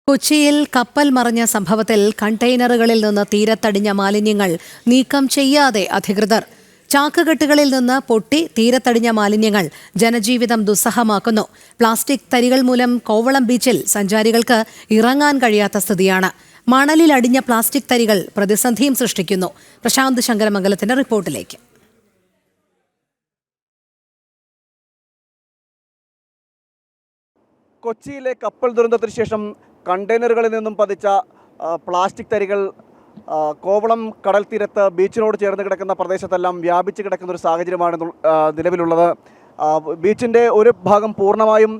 കൊച്ചിയിൽ കപ്പൽ മറിഞ്ഞ സംഭവത്തിൽ കണ്ടെയ്നറുകളിൽ നിന്ന് തീരത്തടിഞ്ഞ മാലിന്യങ്ങൾ നീക്കം ചെയ്യാതെ അധികൃതർ. ചാക്കുകെട്ടുകളിൽ നിന്ന് പൊട്ടി തീരത്തടിഞ്ഞ മാലിന്യങ്ങൾ ജനജീവിതം ദുസ്സഹമാക്കുന്നു. പ്ലാസ്റ്റിക് തരികൾ മൂലം കോവളം ബീച്ചിൽ സഞ്ചാരികൾക്ക് ഇറങ്ങാൻ കഴിയാത്ത സ്ഥിതിയാണ്. മണലിൽ അടിഞ്ഞ പ്ലാസ്റ്റിക് തരികൾ പ്രതിസന്ധിയും സൃഷ്ടിക്കുന്നു. പ്രശാന്ത് ശങ്കരമംഗലത്തിന്റെ റിപ്പോർട്ടിലേക്ക്. കൊച്ചിയിലെ കപ്പൽ ദുരന്തത്തിന് ശേഷം കണ്ടെയ്നറുകളിൽ നിന്നും പതിച്ച പ്ലാസ്റ്റിക് തരികൾ കോവളം കടൽ തീരത്ത് ബീച്ചിനോട് ചേർന്ന് കിടക്കുന്ന പ്രദേശത്തെല്ലാം വ്യാപിച്ച് കിടക്കുന്ന ഒരു സാഹചര്യമാണ് നിലവിലുള്ളത്. ബീച്ചിൻ്റെ ഒരു ഭാഗം പൂർണ്ണമായും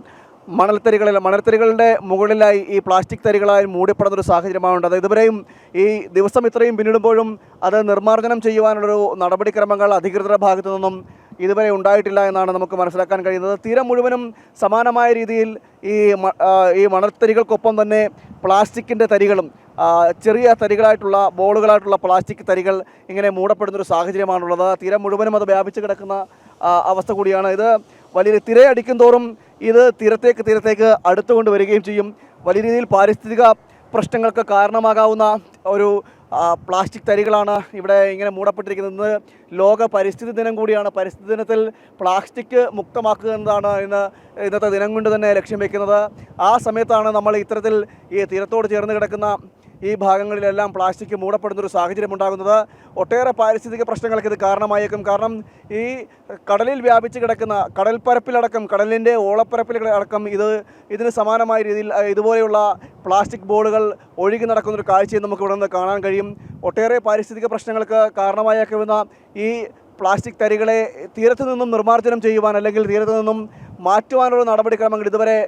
മണൽത്തരികളുടെ മുകളിലായി ഈ പ്ലാസ്റ്റിക് തരികളായി മൂടിപ്പെടുന്നൊരു സാഹചര്യമാണുള്ളത്. ഇതുവരെയും ഈ ദിവസം ഇത്രയും പിന്നിടുമ്പോഴും അത് നിർമ്മാർജ്ജനം ചെയ്യുവാനുള്ളൊരു നടപടിക്രമങ്ങൾ അധികൃതരുടെ ഭാഗത്തു നിന്നും ഇതുവരെ ഉണ്ടായിട്ടില്ല എന്നാണ് നമുക്ക് മനസ്സിലാക്കാൻ കഴിയുന്നത്. തീരം മുഴുവനും സമാനമായ രീതിയിൽ ഈ മണൽത്തരികൾക്കൊപ്പം തന്നെ പ്ലാസ്റ്റിക്കിൻ്റെ തരികളും ചെറിയ തരികളായിട്ടുള്ള ബോളുകളായിട്ടുള്ള പ്ലാസ്റ്റിക് തരികൾ ഇങ്ങനെ മൂടപ്പെടുന്നൊരു സാഹചര്യമാണുള്ളത്. തീരം മുഴുവനും അത് വ്യാപിച്ച് കിടക്കുന്ന അവസ്ഥ കൂടിയാണ്. ഇത് വലിയ തിരയടിക്കും തോറും ഇത് തീരത്തേക്ക് അടുത്തുകൊണ്ട് വരികയും ചെയ്യും. വലിയ രീതിയിൽ പാരിസ്ഥിതിക പ്രശ്നങ്ങൾക്ക് കാരണമാകാവുന്ന ഒരു പ്ലാസ്റ്റിക് തരികളാണ് ഇവിടെ ഇങ്ങനെ മൂടപ്പെട്ടിരിക്കുന്നത്. ലോക പരിസ്ഥിതി ദിനം കൂടിയാണ്. പരിസ്ഥിതി ദിനത്തിൽ പ്ലാസ്റ്റിക് മുക്തമാക്കുക എന്നതാണ് ഇന്നത്തെ ദിനം കൊണ്ട് തന്നെ ലക്ഷ്യം വയ്ക്കുന്നത്. ആ സമയത്താണ് നമ്മൾ ഇത്തരത്തിൽ ഈ തീരത്തോട് ചേർന്ന് കിടക്കുന്ന ഈ ഭാഗങ്ങളിലെല്ലാം പ്ലാസ്റ്റിക് മൂടപ്പെടുന്നൊരു സാഹചര്യം ഉണ്ടാകുന്നത്. ഒട്ടേറെ പാരിസ്ഥിതിക പ്രശ്നങ്ങൾക്ക് ഇത് കാരണമായേക്കും. കാരണം ഈ കടലിൽ വ്യാപിച്ച് കിടക്കുന്ന കടൽപ്പരപ്പിലടക്കം, കടലിൻ്റെ ഓളപ്പരപ്പിലടക്കം ഇതിന് സമാനമായ രീതിയിൽ ഇതുപോലെയുള്ള പ്ലാസ്റ്റിക് ബോളുകൾ ഒഴുകി നടക്കുന്നൊരു കാഴ്ചയും നമുക്ക് ഇവിടെ നിന്ന് കാണാൻ കഴിയും. ഒട്ടേറെ പാരിസ്ഥിതിക പ്രശ്നങ്ങൾക്ക് കാരണമായേക്കുമെന്ന ഈ പ്ലാസ്റ്റിക് തരികളെ തീരത്തു നിന്നും നിർമ്മാർജ്ജനം ചെയ്യുവാൻ അല്ലെങ്കിൽ തീരത്തു നിന്നും മാറ്റുവാനുള്ള നടപടിക്രമങ്ങൾ ഇതുവരെ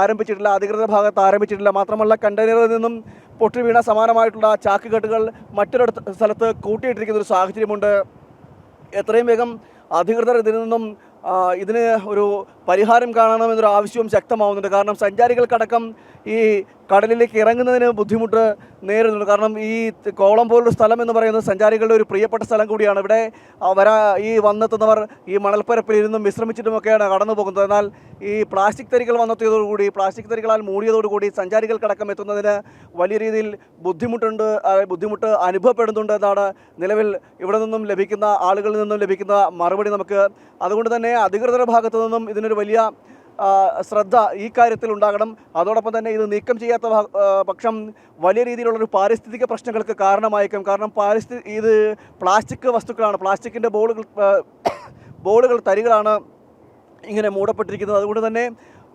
ആരംഭിച്ചിട്ടില്ല, അധികൃതരുടെ ഭാഗത്ത് ആരംഭിച്ചിട്ടില്ല. മാത്രമല്ല കണ്ടെയ്നറിൽ നിന്നും പൊട്ടി വീണ സമാനമായിട്ടുള്ള ചാക്കുകെട്ടുകൾ മറ്റൊരു സ്ഥലത്ത് കൂട്ടിയിട്ടിരിക്കുന്ന ഒരു സാഹചര്യമുണ്ട്. എത്രയും വേഗം അധികൃതർ ഇതിന് ഒരു പരിഹാരം കാണണമെന്നൊരു ആവശ്യവും ശക്തമാവുന്നുണ്ട്. കാരണം സഞ്ചാരികൾക്കടക്കം ഈ കടലിലേക്ക് ഇറങ്ങുന്നതിന് ബുദ്ധിമുട്ട് നേരിടുന്നുണ്ട്. കാരണം ഈ കോവളം പോലൊരു സ്ഥലം എന്ന് പറയുന്നത് സഞ്ചാരികളുടെ ഒരു പ്രിയപ്പെട്ട സ്ഥലം കൂടിയാണ്. ഇവിടെ ഈ വന്നെത്തുന്നവർ ഈ മണൽപ്പരപ്പിൽ ഇരുന്നും വിശ്രമിച്ചിട്ടുമൊക്കെയാണ് കടന്നു പോകുന്നത്. എന്നാൽ ഈ പ്ലാസ്റ്റിക് തരികൾ വന്നെത്തിയതോടുകൂടി, പ്ലാസ്റ്റിക് തരികളാൽ മൂടിയതോടുകൂടി സഞ്ചാരികൾക്കടക്കം എത്തുന്നതിന് വലിയ രീതിയിൽ ബുദ്ധിമുട്ട് അനുഭവപ്പെടുന്നുണ്ട് എന്നാണ് നിലവിൽ ഇവിടെ നിന്നും ലഭിക്കുന്ന ആളുകളിൽ നിന്നും ലഭിക്കുന്ന മറുപടി നമുക്ക്. അതുകൊണ്ട് തന്നെ അധികൃതരുടെ ഭാഗത്തു നിന്നും ഇതിനൊരു വലിയ ശ്രദ്ധ ഈ കാര്യത്തിൽ ഉണ്ടാകണം. അതോടൊപ്പം തന്നെ ഇത് നീക്കം ചെയ്യാത്ത പക്ഷം വലിയ രീതിയിലുള്ളൊരു പാരിസ്ഥിതിക പ്രശ്നങ്ങൾക്ക് കാരണമായേക്കും. കാരണം ഇത് പ്ലാസ്റ്റിക് വസ്തുക്കളാണ്, പ്ലാസ്റ്റിക്കിൻ്റെ ബോളുകൾ തരികളാണ് ഇങ്ങനെ മൂടപ്പെട്ടിരിക്കുന്നത്. അതുകൊണ്ട് തന്നെ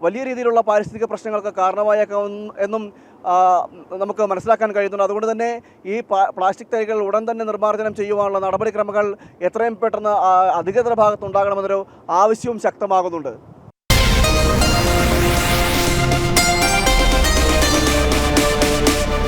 വലിയ രീതിയിലുള്ള പാരിസ്ഥിതിക പ്രശ്നങ്ങൾക്ക് കാരണമായേക്കാം എന്നും നമുക്ക് മനസ്സിലാക്കാൻ കഴിയുന്നുണ്ട്. അതുകൊണ്ട് തന്നെ ഈ പ്ലാസ്റ്റിക് തരികൾ ഉടൻ തന്നെ നിർമ്മാർജ്ജനം ചെയ്യുവാനുള്ള നടപടിക്രമങ്ങൾ എത്രയും പെട്ടെന്ന് അധികൃതരുടെ ഭാഗത്തുണ്ടാകണമെന്നൊരു ആവശ്യവും ശക്തമാകുന്നുണ്ട്.